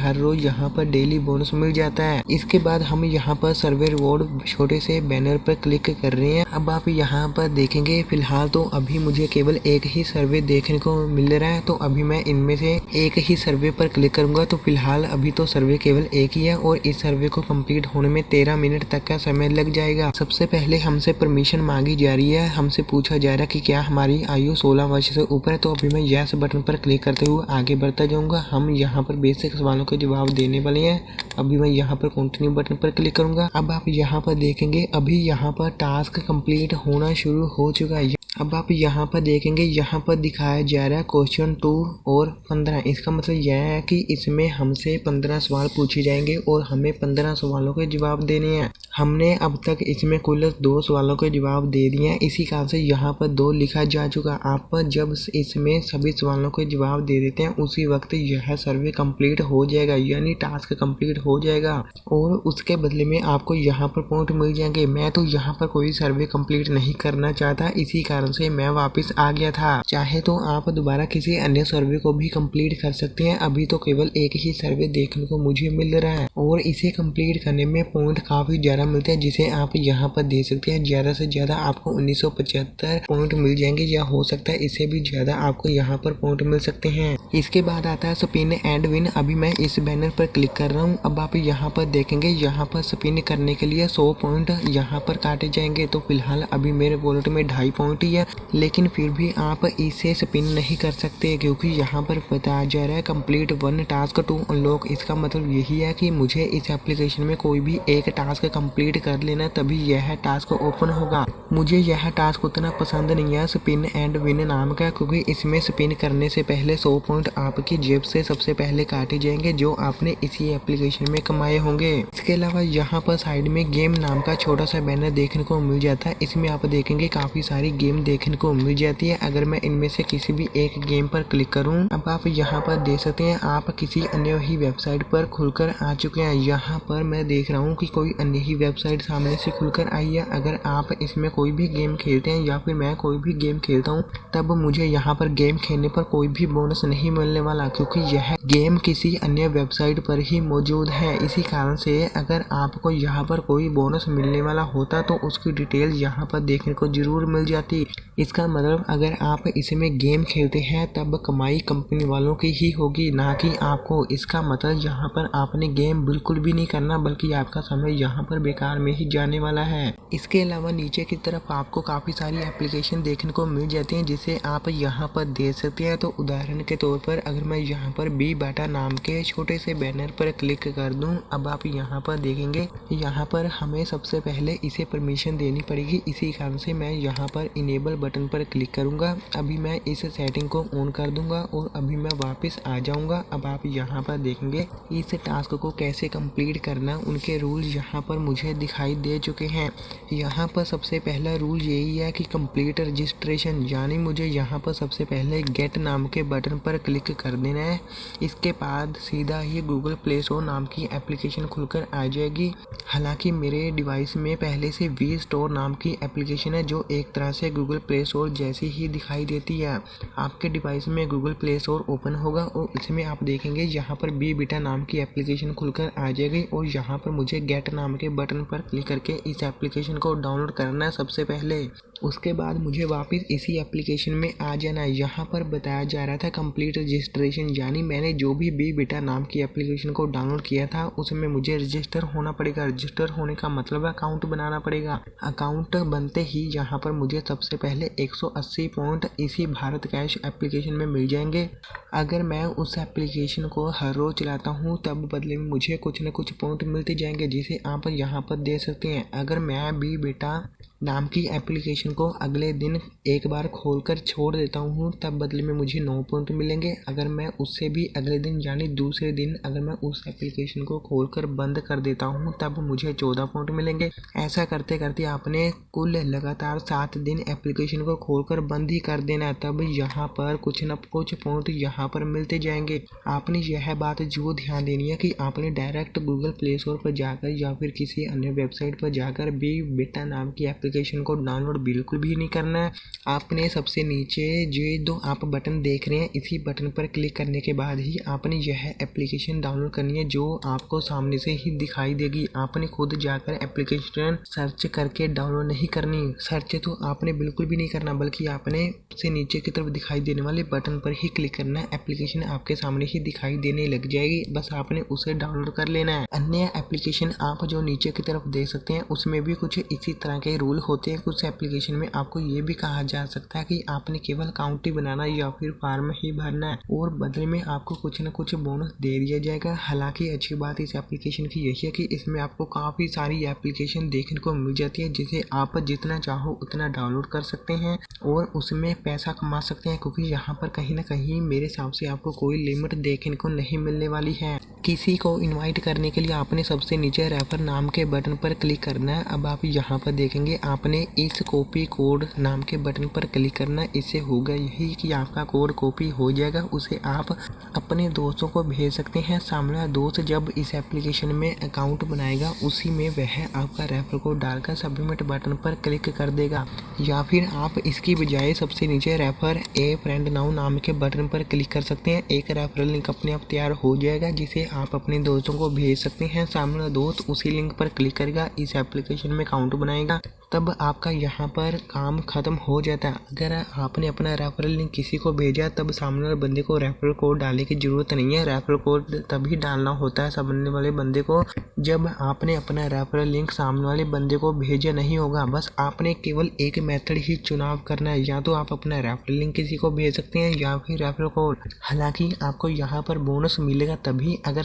हर रोज यहाँ पर daily bonus मिल जाता है। इसके बाद हम यहाँ पर सर्वे रिवॉर्ड छोटे से बैनर पर क्लिक कर रहे हैं। अब आप यहाँ पर देखेंगे फिलहाल तो अभी मुझे केवल एक ही सर्वे देखने को मिल रहा है, तो अभी मैं इनमें से एक ही सर्वे पर क्लिक करूंगा। तो फिलहाल अभी तो सर्वे केवल एक ही है और इस सर्वे को कंप्लीट होने में 13 मिनट तक का समय लग जाएगा। सबसे पहले हमसे परमिशन मांगी जा रही है, हमसे पूछा जा रहा है कि क्या हमारी आयु 16 वर्ष से ऊपर है। तो अभी मैं यस बटन पर क्लिक करते हुए आगे बढ़ता जाऊंगा। हम यहाँ पर बेसिक सवालों के जवाब देने वाले हैं। अभी मैं यहाँ पर कंटिन्यू बटन पर क्लिक करूंगा। अब आप यहाँ पर देखेंगे अभी यहाँ पर टास्क कंप्लीट होना शुरू हो चुका है। अब आप यहाँ पर देखेंगे यहाँ पर दिखाया जा रहा है क्वेश्चन 2 और 15। इसका मतलब यह है कि इसमें हमसे 15 सवाल पूछे जाएंगे और हमें 15 सवालों के जवाब देने हैं। हमने अब तक इसमें कुल 2 सवालों के जवाब दे दिए हैं, इसी कारण से यहाँ पर 2 लिखा जा चुका। आप जब इसमें सभी सवालों के जवाब दे देते हैं उसी वक्त यह सर्वे कंप्लीट हो जाएगा, यानी टास्क कंप्लीट हो जाएगा और उसके बदले में आपको यहाँ पर पॉइंट मिल जाएंगे। मैं तो यहाँ पर कोई सर्वे कंप्लीट नहीं करना चाहता, इसी कारण से मैं वापस आ गया था। चाहे तो आप दोबारा किसी अन्य सर्वे को भी कंप्लीट कर सकते हैं। अभी तो केवल एक ही सर्वे देखने को मुझे मिल रहा है और इसे कंप्लीट करने में पॉइंट काफी ज्यादा मिलते हैं, जिसे आप यहाँ पर दे सकते हैं। ज्यादा से ज्यादा आपको 1975 पॉइंट मिल जाएंगे या हो सकता है इससे भी ज्यादा आपको यहाँ पर पॉइंट मिल सकते हैं। इसके बाद आता है स्पिन एंड विन। अभी मैं इस बैनर पर क्लिक कर रहा हूँ। अब आप यहाँ पर देखेंगे यहाँ पर स्पिन करने के लिए 100 पॉइंट यहाँ पर काटे जाएंगे। तो फिलहाल अभी मेरे वॉलेट में 2.5 पॉइंट ही है, लेकिन फिर भी आप इसे स्पिन नहीं कर सकते क्योंकि यहाँ पर बताया जा रहा है कंप्लीट 1 टास्क टू अनलॉक। इसका मतलब यही है कि मुझे इस एप्लीकेशन में कोई भी एक टास्क कंप्लीट कर लेना, तभी यह टास्क ओपन होगा। मुझे यह टास्क उतना पसंद नहीं है स्पिन एंड विन नाम का, क्योंकि इसमें स्पिन करने से पहले 100 पॉइंट आपकी जेब से सबसे पहले काटे जाएंगे जो आपने इसी एप्लीकेशन में कमाए होंगे। इसके अलावा यहाँ पर साइड में गेम नाम का छोटा सा बैनर देखने को मिल जाता है। इसमें आप देखेंगे काफी सारी गेम देखने को मिल जाती है। अगर मैं इनमें से किसी भी एक गेम पर क्लिक करूं, अब आप यहाँ पर देख सकते हैं आप किसी अन्य ही वेबसाइट पर खुलकर आ चुके हैं। यहाँ पर मैं देख रहा हूँ कि कोई अन्य ही वेबसाइट सामने से खुलकर आई है। अगर आप इसमें कोई भी गेम खेलते हैं या फिर मैं कोई भी गेम खेलता हूँ, तब मुझे यहाँ पर गेम खेलने पर कोई भी बोनस नहीं मिलने वाला, क्योंकि यह गेम किसी अन्य वेबसाइट पर ही मौजूद है। इसी कारण से अगर आपको यहाँ पर कोई बोनस मिलने वाला होता तो उसकी डिटेल यहाँ पर देखने को जरूर मिल जाती। इसका मतलब अगर आप इसमें गेम खेलते हैं तब कमाई कंपनी वालों की ही होगी, ना कि आपको। इसका मतलब यहाँ पर आपने गेम बिल्कुल भी नहीं करना, बल्कि आपका समय यहाँ पर बेकार में ही जाने वाला है। इसके अलावा नीचे की तरफ आपको काफी सारी एप्लीकेशन देखने को मिल जाती हैं जिसे आप यहाँ पर देख सकते हैं। तो उदाहरण के तौर पर अगर मैं यहाँ पर बी बाटा नाम के छोटे से बैनर पर क्लिक कर दूं, अब आप यहाँ पर देखेंगे यहाँ पर हमें सबसे पहले इसे परमिशन देनी पड़ेगी। इसी कारण से मैं यहाँ पर इनेबल बटन पर क्लिक करूंगा। अभी मैं इस सेटिंग को ऑन कर दूंगा और अभी मैं वापस आ जाऊंगा। अब आप यहाँ पर देखेंगे इस टास्क को कैसे कंप्लीट करना, उनके रूल यहाँ पर मुझे दिखाई दे चुके हैं। यहाँ पर सबसे पहला रूल यही है कि कंप्लीट रजिस्ट्रेशन, यानी मुझे यहाँ पर सबसे पहले गेट नाम के बटन पर क्लिक कर देना है। इसके बाद सीधा ही गूगल प्ले स्टोर नाम की एप्लीकेशन खुलकर आ जाएगी। हालांकि मेरे डिवाइस में पहले से वी स्टोर नाम की एप्लीकेशन है जो एक तरह से गूगल प्ले स्टोर जैसी ही दिखाई देती है। आपके डिवाइस में गूगल प्ले स्टोर ओपन होगा और इसमें आप देखेंगे यहाँ पर बी बीटा नाम की एप्लीकेशन खुलकर आ जाएगी और यहाँ पर मुझे गेट नाम के बटन पर क्लिक करके इस एप्लीकेशन को डाउनलोड करना है सबसे पहले। उसके बाद मुझे वापस इसी एप्लीकेशन में आ जाना है। यहाँ पर बताया जा रहा था कंप्लीट रजिस्ट्रेशन, यानी मैंने जो भी बी बीटा नाम की एप्लीकेशन को डाउनलोड किया था उसमें मुझे रजिस्टर होना पड़ेगा। रजिस्टर होने का मतलब अकाउंट बनाना पड़ेगा। अकाउंट बनते ही यहाँ पर मुझे सबसे पहले 180 पॉइंट इसी भारत कैश एप्लीकेशन में मिल जाएंगे। अगर मैं उस एप्लीकेशन को हर रोज चलाता हूँ तब बदले में मुझे कुछ न कुछ पॉइंट मिलते जाएंगे, जिसे आप यहाँ पर दे सकते हैं। अगर मैं बी बीटा नाम की एप्लीकेशन को अगले दिन एक बार खोलकर छोड़ देता हूँ तब बदले में मुझे 9 पॉइंट मिलेंगे। अगर मैं उससे भी अगले दिन यानी दूसरे दिन अगर मैं उस एप्लीकेशन को खोलकर बंद कर देता हूँ तब मुझे 14 पॉइंट मिलेंगे। ऐसा करते करते आपने कुल लगातार 7 दिन एप्लीकेशन को खोलकर बंद ही कर देना है, तब यहाँ पर कुछ न कुछ पॉइंट यहाँ पर मिलते जाएंगे। आपने यह बात जो ध्यान देनी है कि आपने डायरेक्ट गूगल प्ले स्टोर पर जाकर या फिर किसी अन्य वेबसाइट पर जाकर बी बीटा नाम की एप्लीकेशन को डाउनलोड बिल्कुल भी नहीं करना है। आपने सबसे नीचे जो दो आप बटन देख रहे हैं, इसी बटन पर क्लिक करने के बाद ही आपने यह एप्लीकेशन डाउनलोड करनी है, जो आपको सामने से ही दिखाई देगी। आपने खुद जाकर एप्लीकेशन सर्च करके डाउनलोड नहीं करनी। सर्च तो आपने बिल्कुल भी नहीं करना, बल्कि आपने से नीचे की तरफ दिखाई देने वाले बटन पर ही क्लिक करना है। एप्लीकेशन आपके सामने ही दिखाई देने लग जाएगी, बस आपने उसे डाउनलोड कर लेना है। अन्य एप्लीकेशन आप जो नीचे की तरफ देख सकते हैं, उसमें भी कुछ इसी तरह के रूल होते हैं। कुछ एप्लीकेशन में आपको ये भी कहा जा सकता है कि आपने केवल अकाउंट ही बनाना या फिर फॉर्म ही भरना है, और बदले में आपको कुछ न कुछ बोनस दे दिया जाएगा। हालांकि अच्छी बात इस एप्लीकेशन की यही है कि इसमें आपको काफ़ी सारी एप्लीकेशन देखने को मिल जाती है, जिसे आप जितना चाहो उतना डाउनलोड कर सकते हैं और उसमें पैसा कमा सकते हैं, क्योंकि यहाँ पर कहीं ना कहीं मेरे हिसाब से आपको कोई लिमिट देखने को नहीं मिलने वाली है। किसी को इनवाइट करने के लिए आपने सबसे नीचे रेफर नाम के बटन पर क्लिक करना है। अब आप यहाँ पर देखेंगे आपने इस कॉपी कोड नाम के बटन पर क्लिक करना है। इससे होगा यही कि आपका कोड कॉपी हो जाएगा, उसे आप अपने दोस्तों को भेज सकते हैं। सामने वाला दोस्त जब इस एप्लीकेशन में अकाउंट बनाएगा, उसी में वह आपका रेफर कोड डालकर सबमिट बटन पर क्लिक कर देगा। या फिर आप इसकी बजाय सबसे नीचे रेफर ए फ्रेंड नाउ नाम के बटन पर क्लिक कर सकते हैं। एक रेफरल लिंक अपने आप तैयार हो जाएगा, जिसे आप अपने दोस्तों को भेज सकते हैं। सामने वाला दोस्त उसी लिंक पर क्लिक करेगा, इस एप्लीकेशन में अकाउंट बनाएगा, तब आपका यहाँ पर काम खत्म हो जाता है। अगर आपने अपना रेफरल लिंक किसी को भेजा, तब सामने वाले बंदे को रेफरल कोड डालने की ज़रूरत नहीं है। रेफरल कोड तभी डालना होता है सामने वाले बंदे को जब आपने अपना रेफरल लिंक सामने वाले बंदे को भेजा नहीं होगा। बस आपने केवल एक मेथड ही चुनाव करना है, या तो आप अपना रेफरल लिंक किसी को भेज सकते हैं या फिर रेफरल कोड। हालांकि आपको यहाँ पर बोनस मिलेगा तभी अगर